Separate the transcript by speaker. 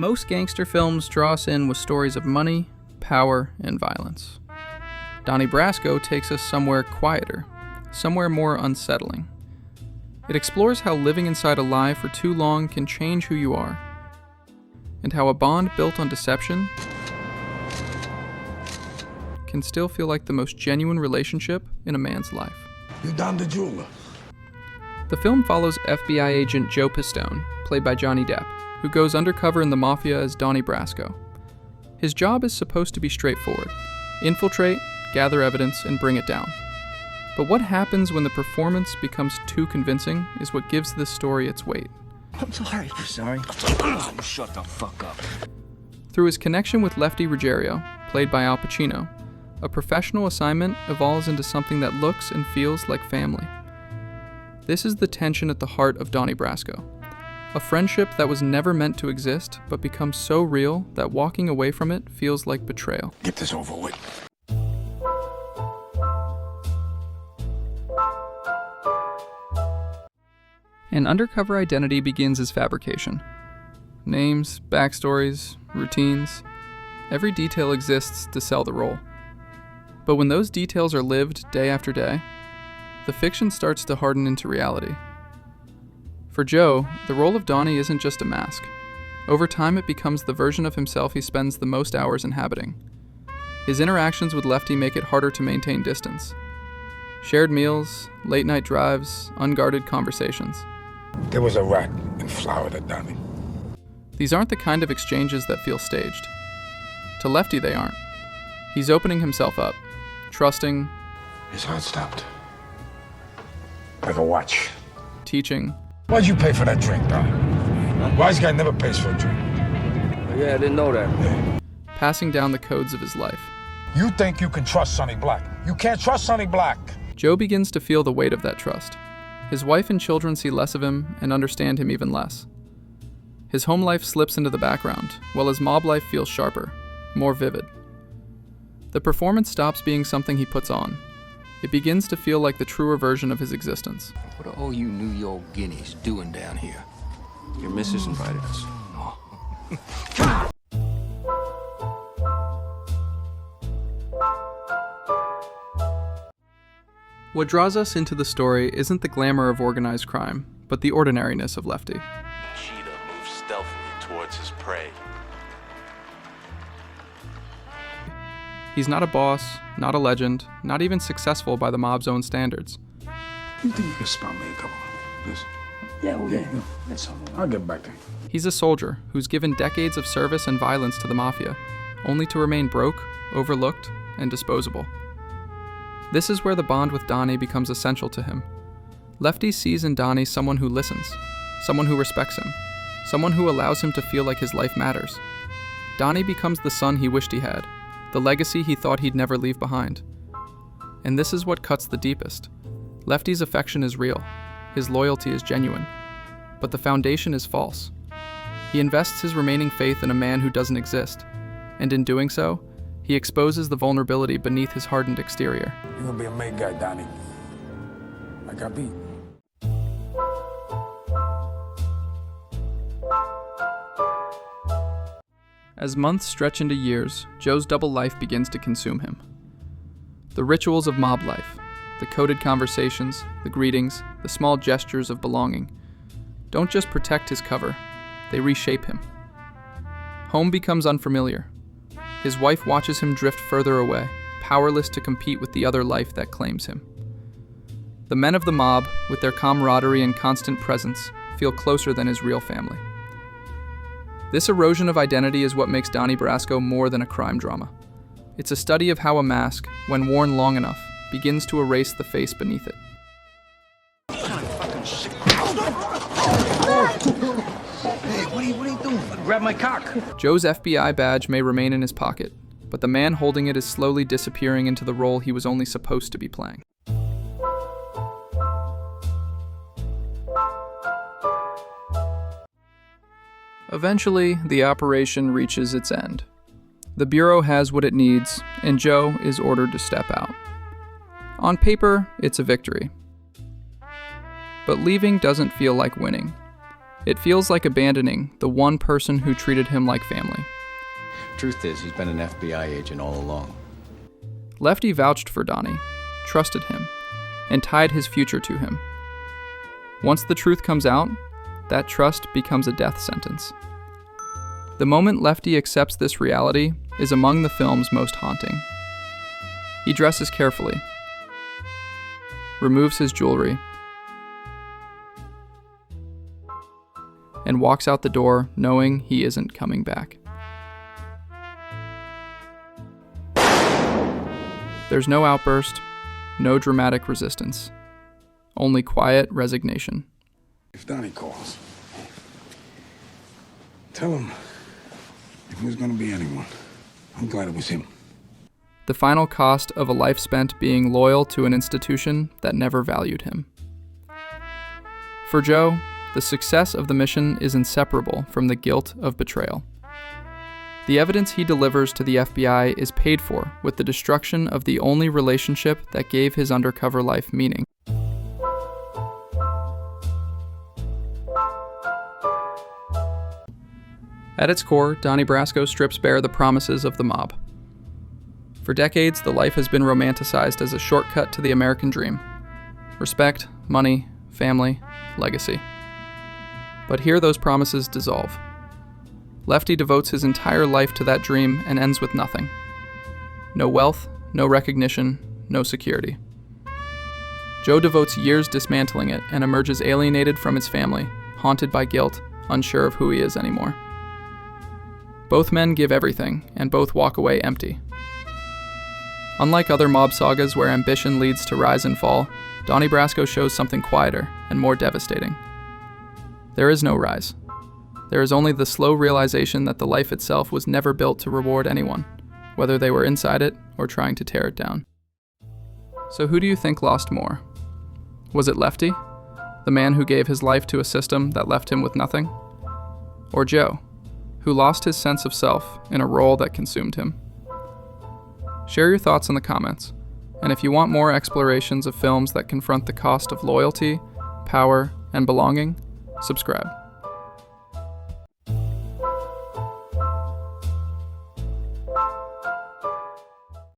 Speaker 1: Most gangster films draw us in with stories of money, power, and violence. Donnie Brasco takes us somewhere quieter, somewhere more unsettling. It explores how living inside a lie for too long can change who you are, and how a bond built on deception can still feel like the most genuine relationship in a man's life.
Speaker 2: You Don the jeweler.
Speaker 1: The film follows FBI agent Joe Pistone, played by Johnny Depp, who goes undercover in the mafia as Donnie Brasco. His job is supposed to be straightforward: infiltrate, gather evidence, and bring it down. But what happens when the performance becomes too convincing is what gives this story its weight.
Speaker 3: I'm sorry. You're sorry? You shut the fuck up.
Speaker 1: Through his connection with Lefty, played by Al Pacino, a professional assignment evolves into something that looks and feels like family. This is the tension at the heart of Donnie Brasco. A friendship that was never meant to exist, but becomes so real that walking away from it feels like betrayal.
Speaker 2: Get this over with.
Speaker 1: An undercover identity begins as fabrication. Names, backstories, routines, every detail exists to sell the role. But when those details are lived day after day, the fiction starts to harden into reality. For Joe, the role of Donnie isn't just a mask. Over time, it becomes the version of himself he spends the most hours inhabiting. His interactions with Lefty make it harder to maintain distance. Shared meals, late-night drives, unguarded conversations.
Speaker 2: There was a rat in Florida, Donnie.
Speaker 1: These aren't the kind of exchanges that feel staged. To Lefty, they aren't. He's opening himself up, trusting,
Speaker 2: His heart stopped. Like a watch.
Speaker 1: teaching,
Speaker 2: Why'd you pay for that drink, Donnie? Wise guy never pays for a drink.
Speaker 3: Yeah, I didn't know that.
Speaker 2: Yeah.
Speaker 1: passing down the codes of his life.
Speaker 2: You think you can trust Sonny Black. You can't trust Sonny Black.
Speaker 1: Joe begins to feel the weight of that trust. His wife and children see less of him and understand him even less. His home life slips into the background, while his mob life feels sharper, more vivid. The performance stops being something he puts on. It begins to feel like the truer version of his existence.
Speaker 3: What are all you New York guineas doing down here? Your missus invited us.
Speaker 1: What draws us into the story isn't the glamour of organized crime, but the ordinariness of Lefty.
Speaker 4: Cheetah moves stealthily towards his prey.
Speaker 1: He's not a boss, not a legend, not even successful by the mob's own standards.
Speaker 2: You think you can spot me a couple of this? Yeah. That's all. I'll get back to you.
Speaker 1: He's a soldier who's given decades of service and violence to the mafia, only to remain broke, overlooked, and disposable. This is where the bond with Donnie becomes essential to him. Lefty sees in Donnie someone who listens, someone who respects him, someone who allows him to feel like his life matters. Donnie becomes the son he wished he had, the legacy he thought he'd never leave behind. And this is what cuts the deepest. Lefty's affection is real, his loyalty is genuine, but the foundation is false. He invests his remaining faith in a man who doesn't exist, and in doing so, he exposes the vulnerability beneath his hardened exterior.
Speaker 2: You're gonna be a made guy, Donnie. I got beat.
Speaker 1: As months stretch into years, Joe's double life begins to consume him. The rituals of mob life, the coded conversations, the greetings, the small gestures of belonging, don't just protect his cover, they reshape him. Home becomes unfamiliar. His wife watches him drift further away, powerless to compete with the other life that claims him. The men of the mob, with their camaraderie and constant presence, feel closer than his real family. This erosion of identity is what makes Donnie Brasco more than a crime drama. It's a study of how a mask, when worn long enough, begins to erase the face beneath it.
Speaker 3: Hey, what are you doing? Grab my cock.
Speaker 1: Joe's FBI badge may remain in his pocket, but the man holding it is slowly disappearing into the role he was only supposed to be playing. Eventually, the operation reaches its end. The Bureau has what it needs, and Joe is ordered to step out. On paper, it's a victory. But leaving doesn't feel like winning. It feels like abandoning the one person who treated him like family.
Speaker 5: Truth is, he's been an FBI agent all along.
Speaker 1: Lefty vouched for Donnie, trusted him, and tied his future to him. Once the truth comes out, that trust becomes a death sentence. The moment Lefty accepts this reality is among the film's most haunting. He dresses carefully, removes his jewelry, and walks out the door knowing he isn't coming back. There's no outburst, no dramatic resistance, only quiet resignation.
Speaker 2: If Donnie calls, tell him if there's gonna be anyone, I'm glad it was him.
Speaker 1: The final cost of a life spent being loyal to an institution that never valued him. For Joe, the success of the mission is inseparable from the guilt of betrayal. The evidence he delivers to the FBI is paid for with the destruction of the only relationship that gave his undercover life meaning. At its core, Donnie Brasco strips bare the promises of the mob. For decades, the life has been romanticized as a shortcut to the American dream. Respect, money, family, legacy. But here those promises dissolve. Lefty devotes his entire life to that dream and ends with nothing. No wealth, no recognition, no security. Joe devotes years dismantling it and emerges alienated from his family, haunted by guilt, unsure of who he is anymore. Both men give everything, and both walk away empty. Unlike other mob sagas where ambition leads to rise and fall, Donnie Brasco shows something quieter and more devastating. There is no rise. There is only the slow realization that the life itself was never built to reward anyone, whether they were inside it or trying to tear it down. So who do you think lost more? Was it Lefty, the man who gave his life to a system that left him with nothing? Or Joe, who lost his sense of self in a role that consumed him? Share your thoughts in the comments, and if you want more explorations of films that confront the cost of loyalty, power, and belonging, subscribe.